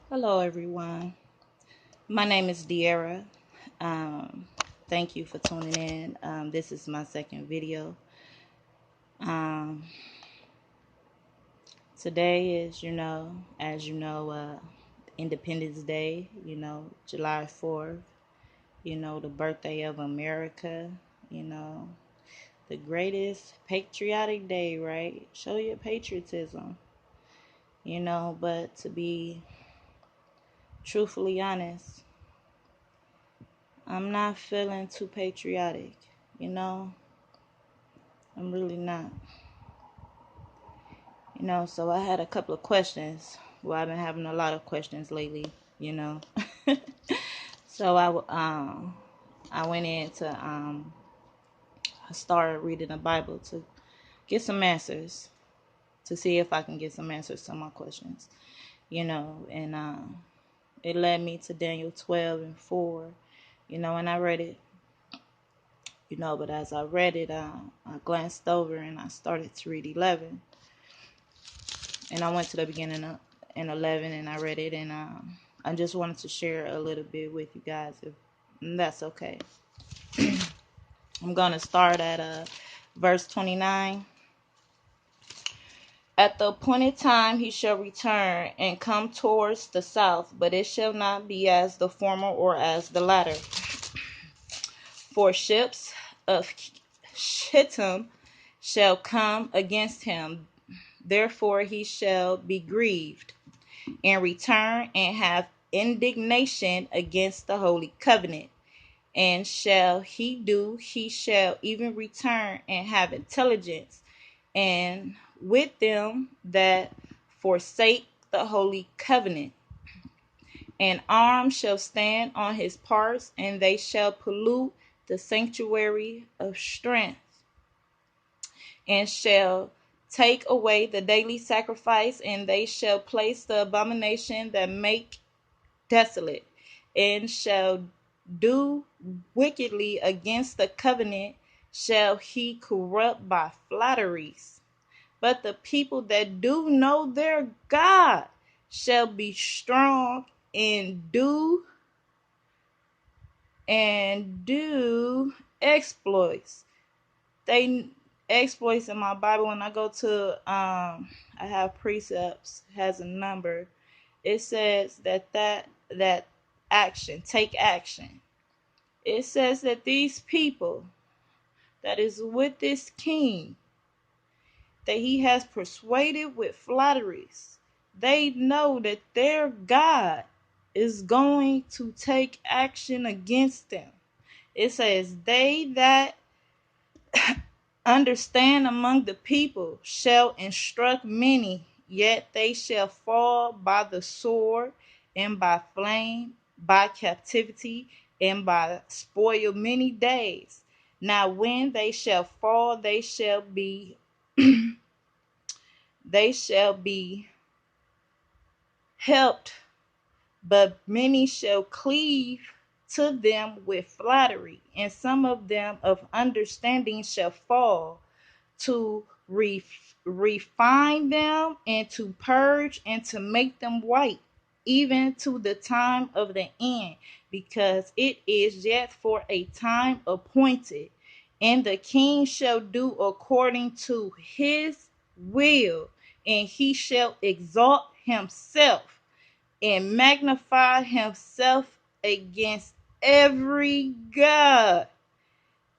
Hello, everyone. My name is De'Ara. Um, Thank you for tuning in. This is my second video. Um, Today is, Independence Day, July 4th, the birthday of America, you know, the greatest patriotic day, right? Show your patriotism, but to be truthfully honest, I'm not feeling too patriotic, you know. I'm really not. So I had a couple of questions. Well, I've been having a lot of questions lately, you know. So I went in to I started reading the Bible to get some answers, to see if I can get some answers to my questions, and it led me to Daniel 12:4, and I read it, but as I read it, I glanced over and I started to read 11, and I went to the beginning of in 11 and I read it, and I just wanted to share a little bit with you guys, if that's okay. I'm going to start at verse 29. At the appointed time he shall return and come towards the south, but it shall not be as the former or as the latter. For ships of Shittim shall come against him, therefore he shall be grieved, and return and have indignation against the holy covenant. And shall he do, he shall even return and have intelligence, and with them that forsake the holy covenant. And arms shall stand on his parts, and they shall pollute the sanctuary of strength, and shall take away the daily sacrifice, and they shall place the abomination that make desolate, and shall do wickedly against the covenant, shall he corrupt by flatteries. But the people that do know their God shall be strong and do exploits. They exploits in my Bible. When I go to I have precepts, has a number. It says that action, take action. It says that these people that is with this king, that he has persuaded with flatteries, they know that their God is going to take action against them. It says, they that understand among the people shall instruct many, yet they shall fall by the sword, and by flame, by captivity, and by spoil many days. Now when they shall fall, they shall be helped, but many shall cleave to them with flattery, and some of them of understanding shall fall, to refine them, and to purge, and to make them white, even to the time of the end, because it is yet for a time appointed. And the king shall do according to his will, and he shall exalt himself and magnify himself against every God,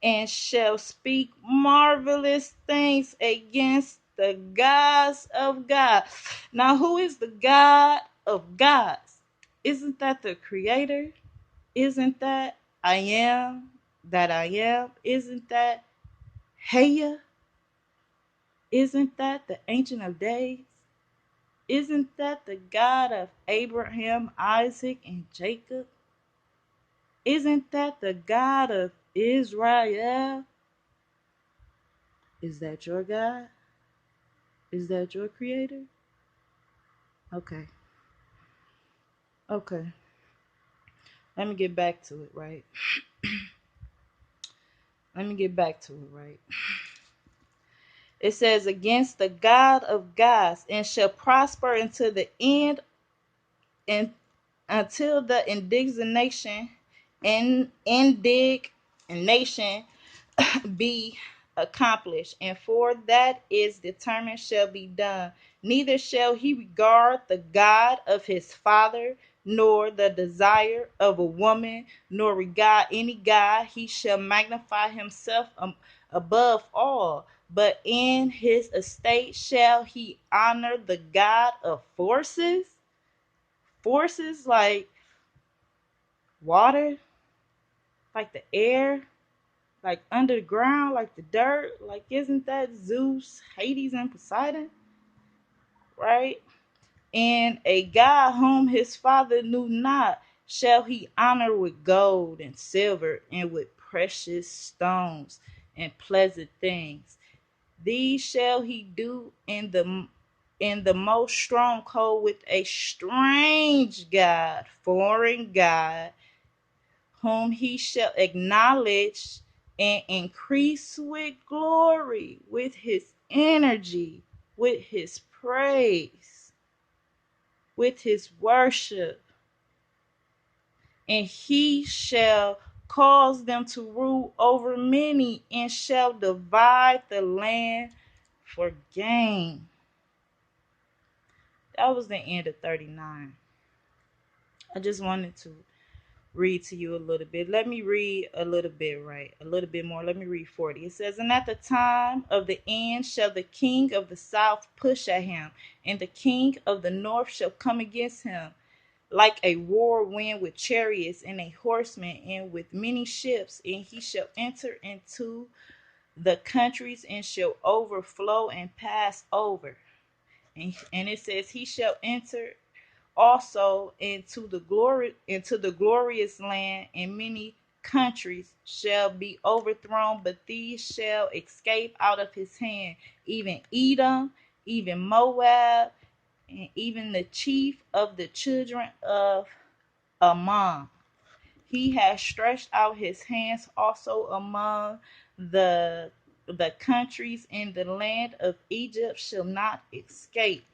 and shall speak marvelous things against the gods of God. Now, who is the God of gods? Isn't that the creator? Isn't that I am that I am? Isn't that Heya? Isn't that the Ancient of Days? Isn't that the God of Abraham, Isaac, and Jacob? Isn't that the God of Israel? Is that your God? Is that your creator? Okay. Okay. Let me get back to it, right? It says, against the God of gods, and shall prosper unto the end, and until the indignation be accomplished, and for that is determined shall be done. Neither shall he regard the God of his father, nor the desire of a woman, nor regard any God. He shall magnify himself above all, but in his estate shall he honor the God of forces. Forces like water, like the air, like underground, like the dirt. Like, isn't that Zeus, Hades, and Poseidon? Right? And a God whom his father knew not shall he honor with gold and silver and with precious stones and pleasant things. These shall he do in the most stronghold with a strange God, foreign God, whom he shall acknowledge and increase with glory, with his energy, with his praise, with his worship. And he shall cause them to rule over many, and shall divide the land for gain. That was the end of 39. I just wanted to read to you a little bit. Let me read a little bit, right? A little bit more. Let me read 40. It says, and at the time of the end shall the king of the south push at him, and the king of the north shall come against him, like a whirlwind with chariots and a horseman and with many ships, and he shall enter into the countries and shall overflow and pass over. And it says he shall enter also into the glorious land, and many countries shall be overthrown, but these shall escape out of his hand, even Edom, even Moab, and even the chief of the children of Ammon. He has stretched out his hands also among the countries, and the land of Egypt shall not escape.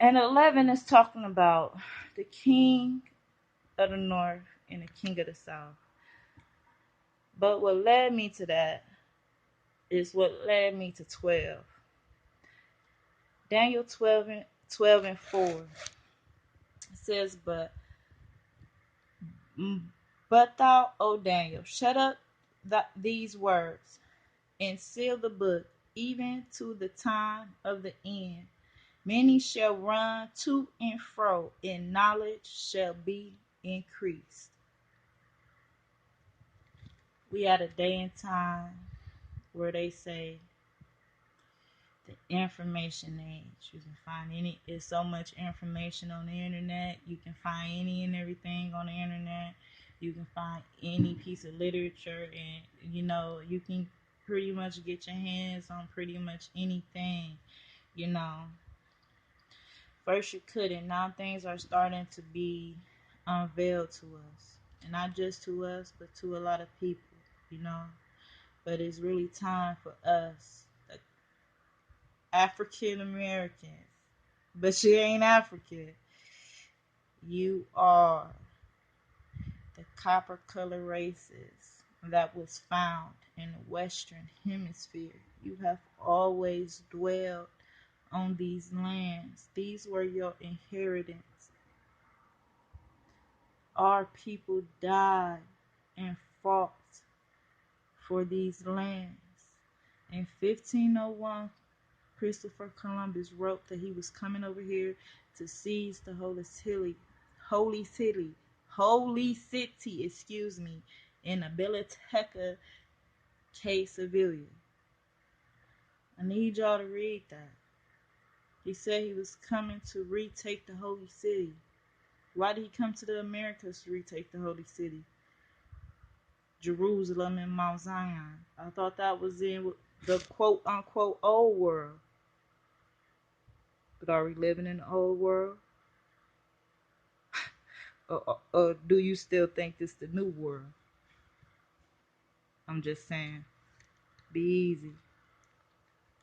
And 11 is talking about the king of the north and the king of the south. But what led me to that is what led me to 12. Daniel 12 and 4 says, But thou, O Daniel, shut up these words, and seal the book, even to the time of the end. Many shall run to and fro, and knowledge shall be increased. We at a day and time where they say the information age. You can find there's so much information on the internet. You can find any and everything on the internet. You can find any piece of literature, and you can pretty much get your hands on pretty much anything. First you couldn't. Now things are starting to be unveiled to us, and not just to us, but to a lot of people. But it's really time for us, the African Americans. But you ain't African. You are the copper color races that was found in the Western Hemisphere. You have always dwelled on these lands. These were your inheritance. Our people died and fought for these lands. In 1501, Christopher Columbus wrote that he was coming over here to seize the holy city, in a Biblioteca K Sevilla. I need y'all to read that. He said he was coming to retake the holy city. Why did he come to the Americas to retake the holy city? Jerusalem and Mount Zion. I thought that was in the quote unquote old world. But are we living in the old world? Or do you still think this the new world? I'm just saying, be easy.